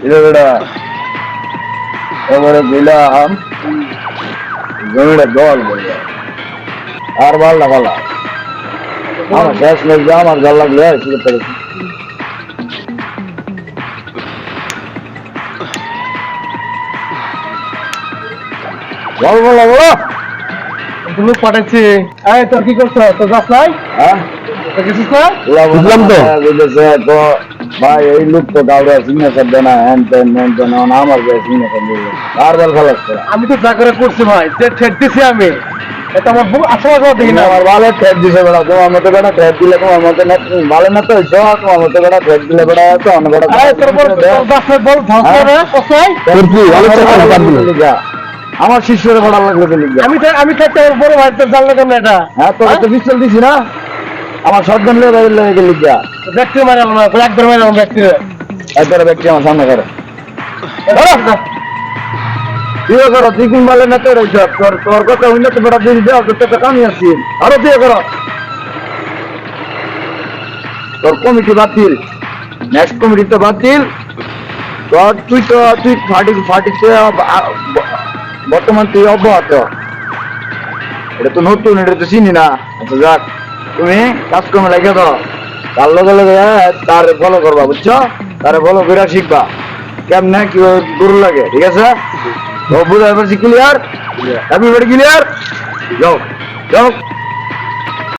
এটা এবারে দিলাম জমিটা জল বলে আর ভাল না ভালো আমার শেষ লাগবে আমার জল লাগলে আর কি করতে পারি জল বলো বলো লোক পাঠাচ্ছি তোর কি করছো তোর যাস নাই হ্যাঁ গেছিস না বুঝলাম তো বুঝেছে তো ভাই এই লোক তো কাউরে সিগনেচার দেয় না হ্যান ত্যান ম্যান ত্যান আমার সিগনেচার দিল আর বল খালাস করে আমি তো যা করে করছি ভাই যে ঠেট দিছি আমি এটা আমার বুক আশীর্বাদ দেখি না আমার ভালো ট্রেড দিছে বেড়া তোমার মতো বেড়া ট্রেড দিলে তোমার মতো না ভালো না তো হইছো তোমার মতো বেড়া ট্রেড দিলে বেড়া আছে অন্য বেড়া তোর বল দাসের বল ধ্বংস রে কসাই আমার শিষ্যের বড় লাগবে তো লিখবে আমি থাকতে আমার বড় ভাই তোর জানলে কেন এটা হ্যাঁ তোকে তো পিস্তল দিছি না আমার সজ্জন লেগে লিখবে ব্যক্তি মারাল না একবার মারাল ব্যক্তি একবারে ব্যক্তি আমার সামনে করে তুইও করো তুই কোন বলে না তোর তোর তোর কথা হইলে তো বেড়া দিয়ে দেওয়া তোর তো কামি আছি আরো তুইও করো তোর কমিটি বাতিল নেক্সট কমিটি তো বাতিল তোর তুই ফাটিতে বর্তমান তুই অব্যাহত এটা তো নতুন এটা তো চিনি না আচ্ছা যাক তুমি কাজকর্মে লেগে দাও তার লগে লগে তার ফলো করবা বুঝছো তারে ফলো করে শিখবা কেমনে কি গরু লাগে ঠিক আছে তো বুঝা পারছি ক্লিয়ার এভরিবডি ক্লিয়ার যাও যাও